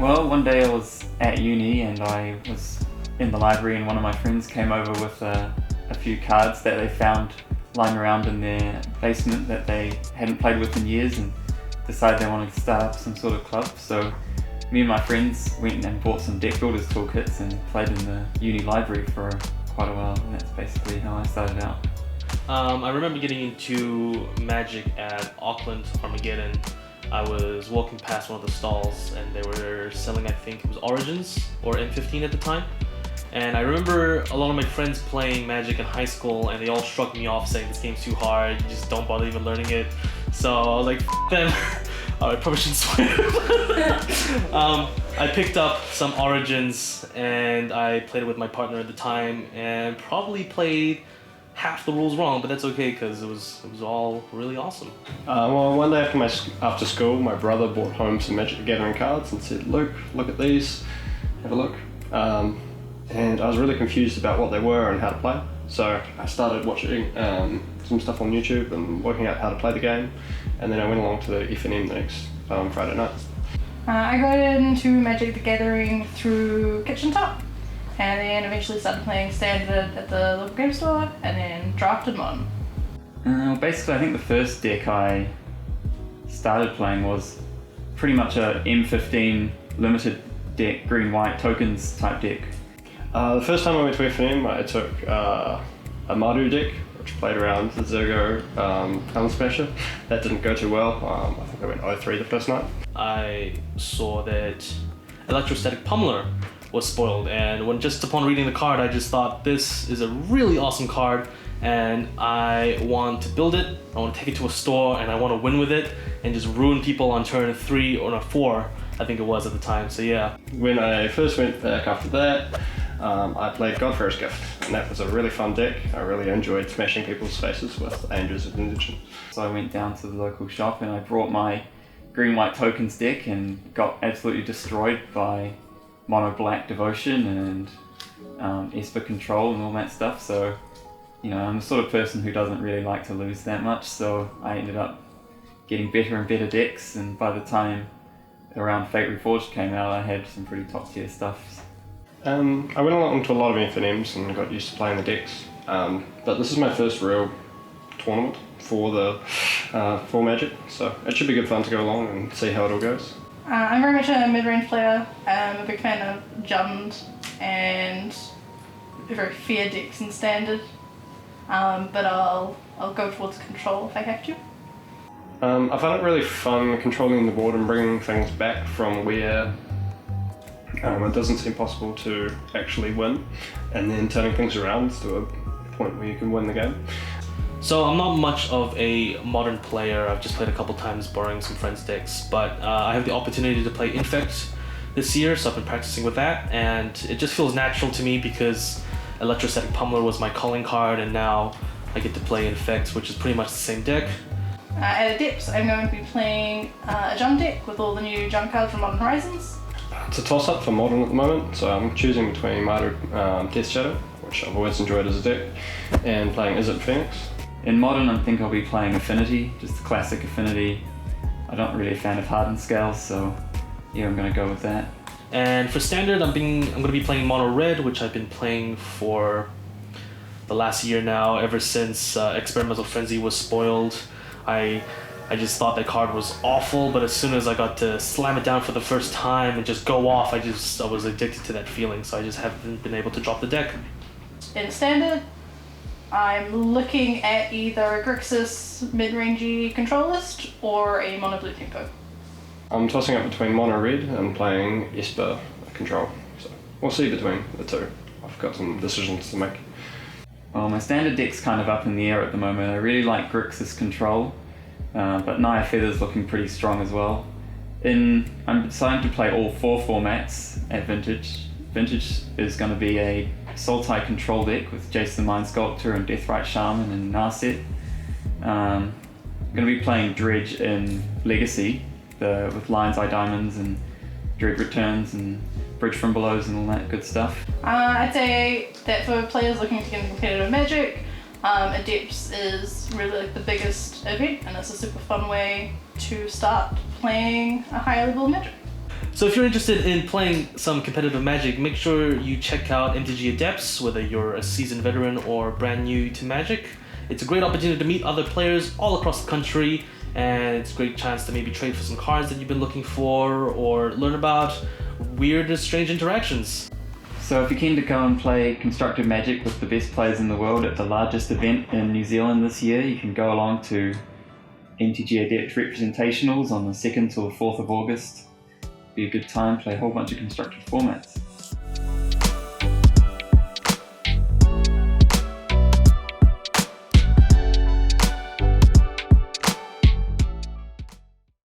Well, one day I was at uni and I was in the library and one of my friends came over with a few cards that they found lying around in their basement that they hadn't played with in years and decided they wanted to start up some sort of club. So me and my friends went and bought some deck builders toolkits and played in the uni library for quite a while, and that's basically how I started out. I remember getting into Magic at Auckland Armageddon. I was walking past one of the stalls and they were selling, I think it was Origins or M15 at the time. And I remember a lot of my friends playing Magic in high school and they all shrugged me off saying this game's too hard, you just don't bother even learning it. So I was like, F them. I probably shouldn't swear. I picked up some Origins and I played it with my partner at the time and probably played half the rules wrong, but that's okay because it was all really awesome. Well, one day after school, my brother brought home some Magic the Gathering cards and said, "Luke, look at these, have a look." And I was really confused about what they were and how to play. So I started watching some stuff on YouTube and working out how to play the game. And then I went along to the FNM the next Friday night. I got into Magic the Gathering through Kitchen Top, and then eventually started playing Standard at the local game store, and then drafted Modern. Basically, I think the first deck I started playing was pretty much a M15 limited deck, green-white tokens type deck. The first time I went to FNM, I took a Maru deck, which played around the Zergo Talon Smasher. That didn't go too well. I think I went 0-3 the first night. I saw that Electrostatic Pummeler was spoiled, and when just upon reading the card I just thought this is a really awesome card and I want to build it, I want to take it to a store and I want to win with it and just ruin people on turn 3 or 4 I think it was at the time, so yeah. When I first went back after that, I played Godfarer's Gift, and that was a really fun deck. I really enjoyed smashing people's faces with Angels of Indigence. So I went down to the local shop and I brought my green-white tokens deck and got absolutely destroyed by Mono Black Devotion and Esper Control and all that stuff. So, you know, I'm the sort of person who doesn't really like to lose that much, so I ended up getting better and better decks, and by the time around Fate Reforged came out, I had some pretty top tier stuff. I went along to a lot of FNMs and got used to playing the decks, but this is my first real tournament for Magic, so it should be good fun to go along and see how it all goes. I'm very much a mid-range player. I'm a big fan of Jund and very fair decks in Standard, but I'll go towards Control if I have to. I find it really fun controlling the board and bringing things back from where it doesn't seem possible to actually win, and then turning things around to a point where you can win the game. So I'm not much of a Modern player. I've just played a couple times borrowing some friends' decks, but I have the opportunity to play Infect this year, so I've been practicing with that, and it just feels natural to me because Electrostatic Pummeler was my calling card, and now I get to play Infect, which is pretty much the same deck. At Adepts, I'm going to be playing a Jund deck with all the new Jund cards from Modern Horizons. It's a toss-up for Modern at the moment, so I'm choosing between Maru Death Shadow, which I've always enjoyed as a deck, and playing Is It Phoenix. In Modern, I think I'll be playing Affinity, just the classic Affinity. I'm not really a fan of hardened scales, so yeah, I'm going to go with that. And for Standard, I'm going to be playing Mono Red, which I've been playing for the last year now, ever since Experimental Frenzy was spoiled. I just thought that card was awful, but as soon as I got to slam it down for the first time and just go off, I was addicted to that feeling, so I just haven't been able to drop the deck. In Standard, I'm looking at either a Grixis mid-rangey control list or a Mono Blue tempo. I'm tossing up between Mono Red and playing Esper Control, so we'll see between the two. I've got some decisions to make. Well, my Standard deck's kind of up in the air at the moment. I really like Grixis Control, but Naya Feather's looking pretty strong as well. I'm deciding to play all 4 formats at Vintage. Vintage is going to be a Sultai control deck with Jason the Mind Sculptor and Deathrite Shaman and Narset. I'm going to be playing Dredge in Legacy with Lion's Eye Diamonds and Dread Returns and Bridge from Belows and all that good stuff. I'd say that for players looking to get into competitive Magic, Adepts is really like the biggest event, and it's a super fun way to start playing a higher level of Magic. So if you're interested in playing some competitive Magic, make sure you check out MTG Adepts, whether you're a seasoned veteran or brand new to Magic. It's a great opportunity to meet other players all across the country, and it's a great chance to maybe trade for some cards that you've been looking for or learn about weird and strange interactions. So if you're keen to go and play constructive Magic with the best players in the world at the largest event in New Zealand this year, you can go along to MTG Adept Representationals on the 2nd till 4th of August. Be a good time, play a whole bunch of constructive formats.